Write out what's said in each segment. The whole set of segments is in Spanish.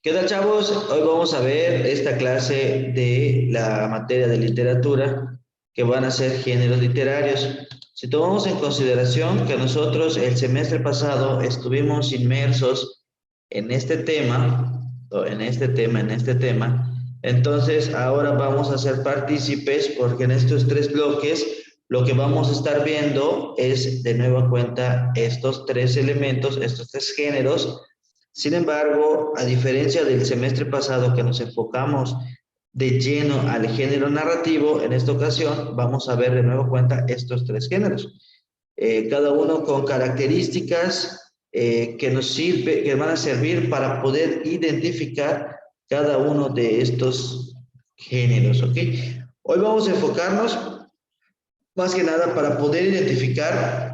¿Qué tal, chavos? Hoy vamos a ver esta clase de la materia de literatura que van a ser géneros literarios. Si tomamos en consideración que nosotros el semestre pasado estuvimos inmersos en este tema, entonces ahora vamos a ser partícipes porque en estos tres bloques lo que vamos a estar viendo es de nueva cuenta estos tres elementos, estos tres géneros. Sin embargo, a diferencia del semestre pasado que nos enfocamos de lleno al género narrativo, en esta ocasión vamos a ver de nuevo cuenta estos tres géneros, cada uno con características que van a servir para poder identificar cada uno de estos géneros, ¿ok? Hoy vamos a enfocarnos más que nada para poder identificar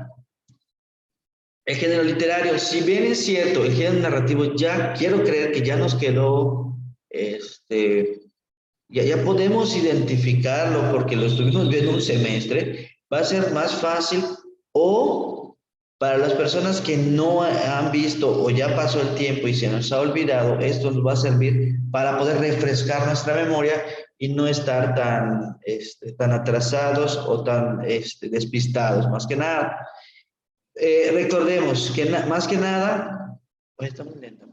el género literario. Si bien es cierto, el género narrativo ya quiero creer que ya nos quedó, ya podemos identificarlo porque lo estuvimos viendo un semestre, va a ser más fácil. O para las personas que no han visto o ya pasó el tiempo y se nos ha olvidado, esto nos va a servir para poder refrescar nuestra memoria y no estar tan atrasados o tan despistados, más que nada. Recordemos que más que nada, está muy lento.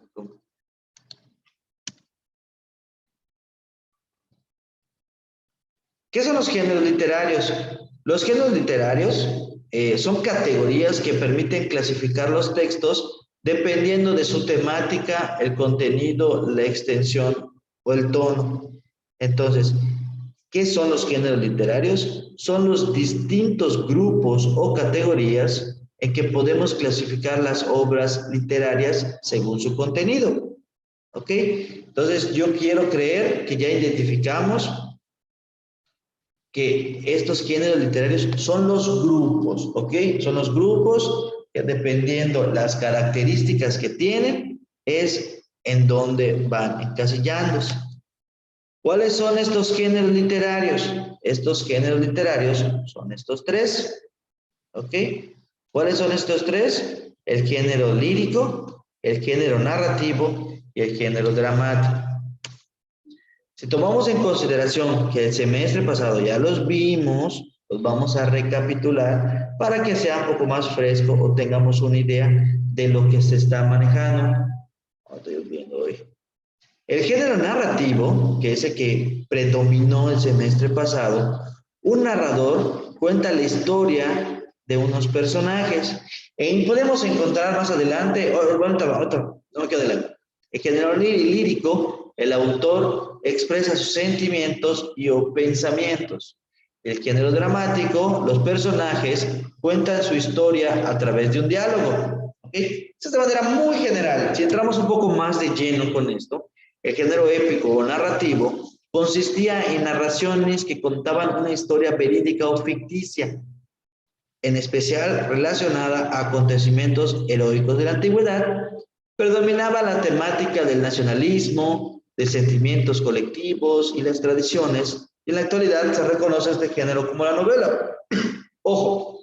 ¿Qué son los géneros literarios? Los géneros literarios son categorías que permiten clasificar los textos dependiendo de su temática, el contenido, la extensión o el tono. Entonces, ¿qué son los géneros literarios? Son los distintos grupos o categorías en que podemos clasificar las obras literarias según su contenido. ¿Ok? Entonces, yo quiero creer que ya identificamos que estos géneros literarios son los grupos, ¿ok? Son los grupos que dependiendo las características que tienen, es en donde van encasillándose. ¿Cuáles son estos géneros literarios? Estos géneros literarios son estos tres, ¿ok? ¿Cuáles son estos tres? El género lírico, el género narrativo y el género dramático. Si tomamos en consideración que el semestre pasado ya los vimos, los vamos a recapitular para que sea un poco más fresco o tengamos una idea de lo que se está manejando. Estoy viendo hoy. El género narrativo, que es el que predominó el semestre pasado, un narrador cuenta la historia de unos personajes. Podemos encontrar más adelante, no me quedo adelante. El género lírico, el autor expresa sus sentimientos y o pensamientos. El género dramático, los personajes cuentan su historia a través de un diálogo. ¿Okay? Esta es de manera muy general. Si entramos un poco más de lleno con esto, el género épico o narrativo consistía en narraciones que contaban una historia verídica o ficticia, en especial relacionada a acontecimientos heroicos de la antigüedad. Predominaba la temática del nacionalismo, de sentimientos colectivos y las tradiciones. Y en la actualidad se reconoce este género como la novela. Ojo,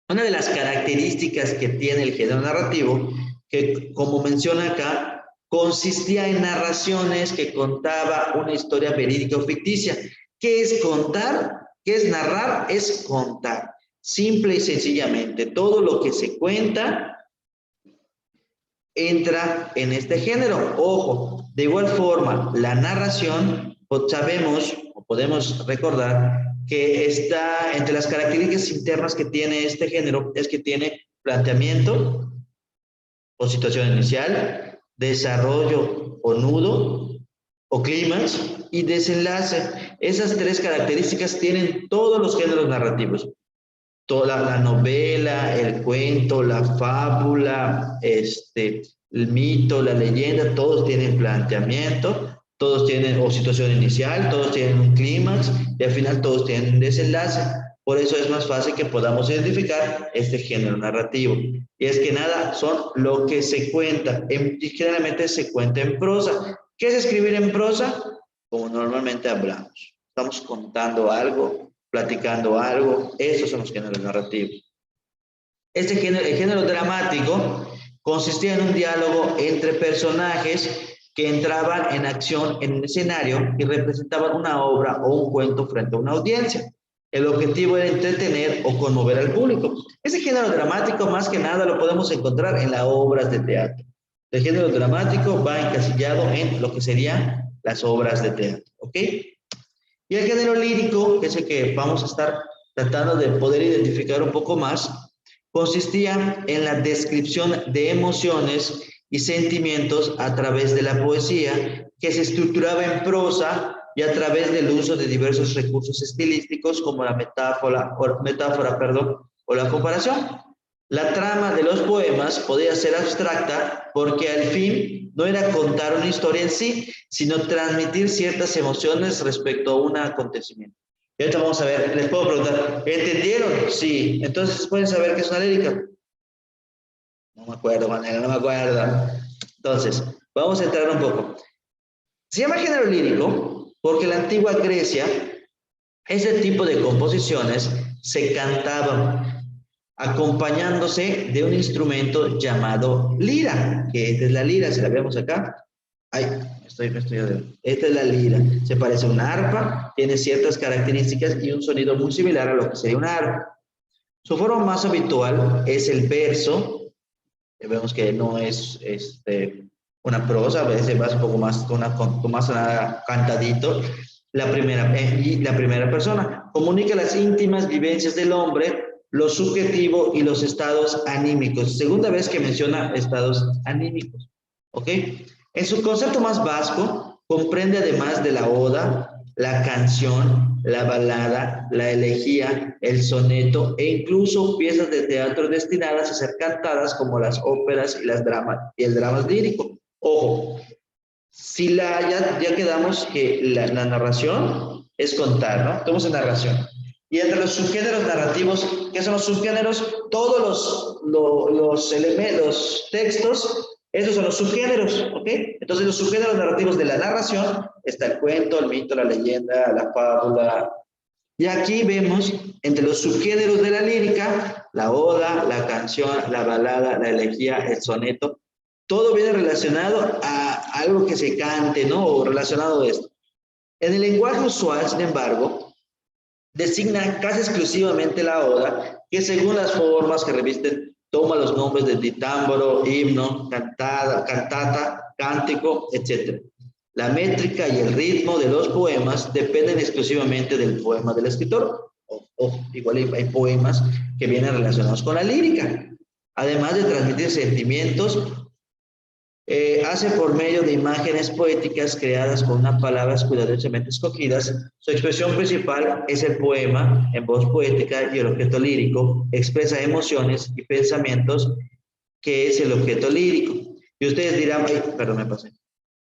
una de las características que tiene el género narrativo, que como menciona acá, consistía en narraciones que contaba una historia verídica o ficticia. ¿Qué es contar? ¿Qué es narrar? Es contar. Simple y sencillamente, todo lo que se cuenta entra en este género. Ojo, de igual forma, la narración, pues sabemos o podemos recordar que está entre las características internas que tiene este género, es que tiene planteamiento o situación inicial, desarrollo o nudo o clímax y desenlace. Esas tres características tienen todos los géneros narrativos. Toda la novela, el cuento, la fábula, el mito, la leyenda, todos tienen planteamiento, todos tienen o situación inicial, todos tienen un clímax y al final todos tienen un desenlace. Por eso es más fácil que podamos identificar este género narrativo. Y es que nada, son lo que se cuenta, y generalmente se cuenta en prosa. ¿Qué es escribir en prosa? Como normalmente hablamos. Estamos contando algo, platicando algo. Esos son los géneros narrativos. Este género, el género dramático, consistía en un diálogo entre personajes que entraban en acción en un escenario y representaban una obra o un cuento frente a una audiencia. El objetivo era entretener o conmover al público. Ese género dramático, más que nada, lo podemos encontrar en las obras de teatro. El género dramático va encasillado en lo que serían las obras de teatro, ¿ok? Y el género lírico, que es el que vamos a estar tratando de poder identificar un poco más, consistía en la descripción de emociones y sentimientos a través de la poesía, que se estructuraba en prosa y a través del uso de diversos recursos estilísticos como la metáfora, o la comparación. La trama de los poemas podía ser abstracta porque al fin no era contar una historia en sí, sino transmitir ciertas emociones respecto a un acontecimiento. Y ahorita vamos a ver, les puedo preguntar, ¿entendieron? Sí. Entonces, ¿pueden saber qué es una lírica? No me acuerdo, Manela, no me acuerdo. Entonces, vamos a entrar un poco. Se llama género lírico porque en la antigua Grecia ese tipo de composiciones se cantaban acompañándose de un instrumento llamado lira, que esta es la lira, si la vemos acá. Ay, esta es la lira. Se parece a una arpa, tiene ciertas características y un sonido muy similar a lo que sería una arpa. Su forma más habitual es el verso. Vemos que no es una prosa, a veces va un poco más, con más cantadito. La primera persona comunica las íntimas vivencias del hombre, lo subjetivo y los estados anímicos. Segunda vez que menciona estados anímicos, ¿ok? En su concepto más básico, comprende además de la oda, la canción, la balada, la elegía, el soneto e incluso piezas de teatro destinadas a ser cantadas como las óperas y el drama lírico. Ojo, si ya quedamos que la narración es contar, ¿no? Estamos en narración. Y entre los subgéneros narrativos, ¿qué son los subgéneros? Todos los textos, esos son los subgéneros, ¿ok? Entonces, los subgéneros narrativos de la narración está el cuento, el mito, la leyenda, la fábula. Y aquí vemos entre los subgéneros de la lírica, la oda, la canción, la balada, la elegía, el soneto. Todo viene relacionado a algo que se cante, ¿no? O relacionado a esto. En el lenguaje usual, sin embargo, designa casi exclusivamente la oda, que según las formas que revisten, toma los nombres de ditámboro, himno, cantata, cántico, etc. La métrica y el ritmo de los poemas dependen exclusivamente del poema del escritor. Igual hay poemas que vienen relacionados con la lírica. Además de transmitir sentimientos, hace por medio de imágenes poéticas creadas con unas palabras cuidadosamente escogidas. Su expresión principal es el poema en voz poética y el objeto lírico expresa emociones y pensamientos, que es el objeto lírico. Y ustedes dirán, ay, perdón, me pasé.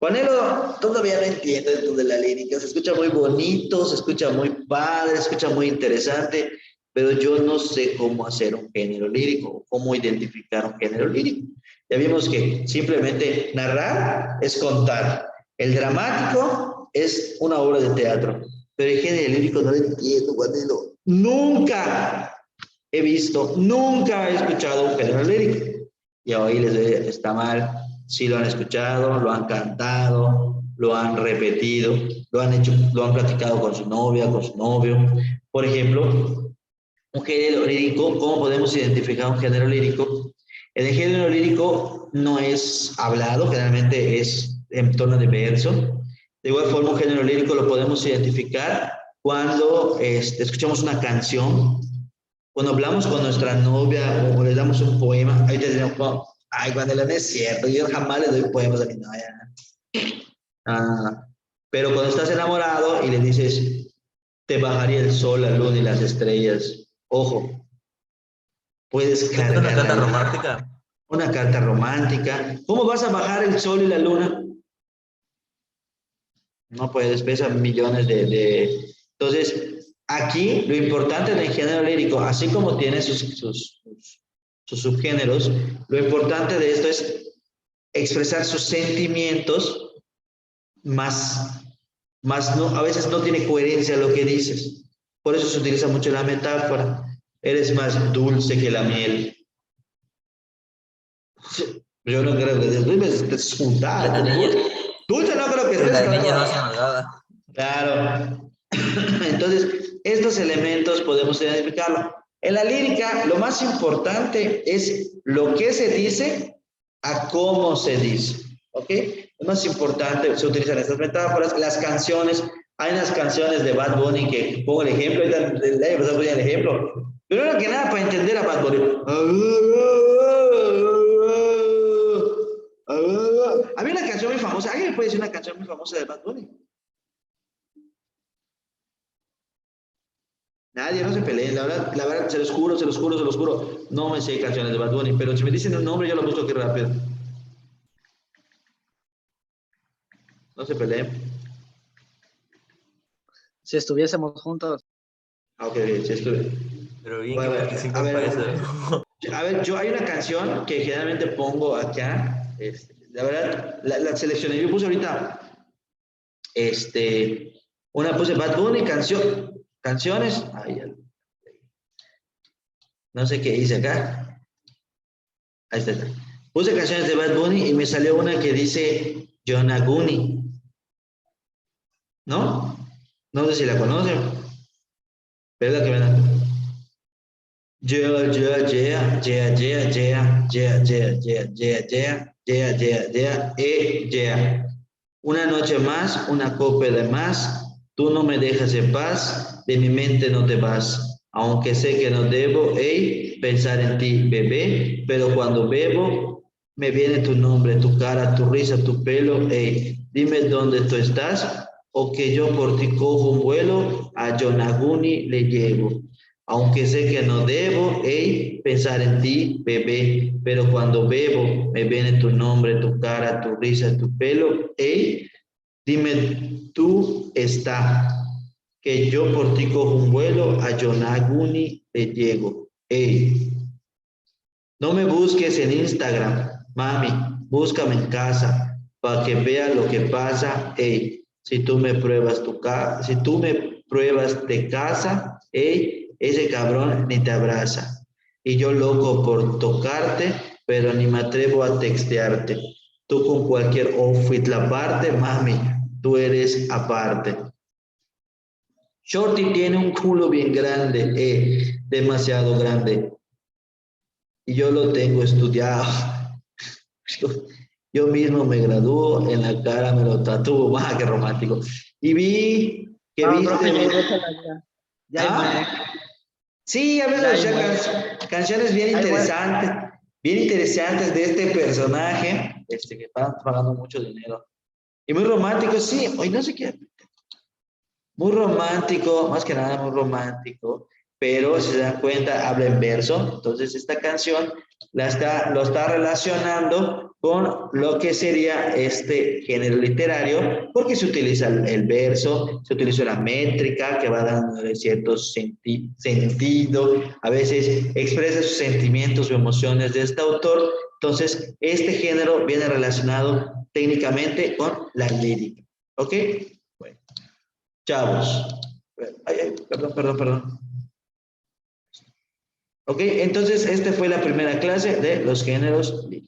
Juanelo, todavía no entiendo esto de la lírica, se escucha muy bonito, se escucha muy padre, se escucha muy interesante, pero yo no sé cómo hacer un género lírico, cómo identificar un género lírico. Ya vimos que simplemente narrar es contar. El dramático es una obra de teatro, pero el género lírico no lo entiendo, Juanelo. Nunca he visto, nunca he escuchado un género lírico. Y hoy les está mal. Si lo han escuchado, lo han cantado, lo han repetido, lo han platicado con su novia, con su novio. Por ejemplo, un género lírico, ¿cómo podemos identificar un género lírico? El género lírico no es hablado, generalmente es en tono de verso. De igual forma, un género lírico lo podemos identificar cuando escuchamos una canción, cuando hablamos con nuestra novia o le damos un poema. Ahí te dirán, oh, ay, Guanela, no es cierto, yo jamás le doy poemas a mi novia. Pero cuando estás enamorado y le dices, te bajaría el sol, la luna y las estrellas, ojo, puedes ¿Es una carta cargar romántica? una carta romántica. ¿Cómo vas a bajar el sol y la luna? No puedes, pesan millones Entonces, aquí lo importante del género lírico, así como tiene sus subgéneros, lo importante de esto es expresar sus sentimientos, más no, a veces no tiene coherencia lo que dices. Por eso se utiliza mucho la metáfora. Eres más dulce que la miel. Yo no creo que después me estés juntando, te lo juro. Dulce no creo que Si estés, la niña no pero... hace nada. Claro. Entonces, estos elementos podemos identificarlo. En la lírica, lo más importante es lo que se dice a cómo se dice. ¿Ok? Lo más importante, se utilizan estas metáforas, las canciones. Hay unas canciones de Bad Bunny que pongo el ejemplo, ahorita el año pasado ponía el ejemplo. Primero que nada, para entender a Bad Bunny. Había una canción muy famosa. ¿Alguien me puede decir una canción muy famosa de Bad Bunny? Nadie, no se peleen, la verdad, se los juro, se los juro, se los juro. No me sé canciones de Bad Bunny, pero si me dicen un nombre, yo lo busco aquí rápido. No se peleen. Si estuviésemos juntos. Ah, ok, bien, sí estuve. Pero bien que Bueno, participan para eso. a ver, yo hay una canción que generalmente pongo acá. La verdad, la seleccioné. Yo puse ahorita, una puse Bad Bunny, canciones. Ay, no sé qué hice acá. Ahí está. Puse canciones de Bad Bunny y me salió una que dice Yonaguni. ¿No? No sé si la conocen, pero es la que me da. Yeah, yeah, yeah, yeah, yeah, yeah, yeah, yeah, yeah, yeah, yeah, yeah, yeah, yeah, yeah. Una noche más, una copa de más, tú no me dejas en paz, de mi mente no te vas. Aunque sé que no debo, hey, pensar en ti, bebé, pero cuando bebo, me viene tu nombre, tu cara, tu risa, tu pelo, hey, dime dónde tú estás, o que yo por ti cojo un vuelo, a Yonaguni le llevo. Aunque sé que no debo, hey, pensar en ti, bebé, pero cuando bebo, me viene tu nombre, tu cara, tu risa, tu pelo, hey, dime tú está, que yo por ti cojo un vuelo, a Yonaguni te llego. Hey, no me busques en Instagram, mami, búscame en casa, para que vea lo que pasa. Hey, si tú me pruebas si tú me pruebas de casa, hey, ese cabrón ni te abraza. Y yo loco por tocarte, pero ni me atrevo a textearte. Tú con cualquier outfit la parte, mami, tú eres aparte. Shorty tiene un culo bien grande, demasiado grande. Y yo lo tengo estudiado. Yo mismo me graduó, en la cara me lo tatúo, más que romántico. Y vi que No, viste... profe, ya déjala ya. Ya hay mucho. ¿Ah? Sí, a Ya veces, o hay sea, mucho. canciones bien interesantes de este personaje, que está pagando mucho dinero. Y muy romántico, sí, hoy no sé qué, muy romántico, más que nada muy romántico, pero si se dan cuenta, habla en verso, entonces esta canción lo está relacionando con lo que sería este género literario, porque se utiliza el verso, se utiliza la métrica que va dando cierto sentido, a veces expresa sus sentimientos o emociones de este autor, entonces este género viene relacionado técnicamente con la lírica, ¿ok? Bueno. Chavos. Ay, ay, perdón, perdón, perdón. Ok, entonces esta fue la primera clase de los géneros líricos.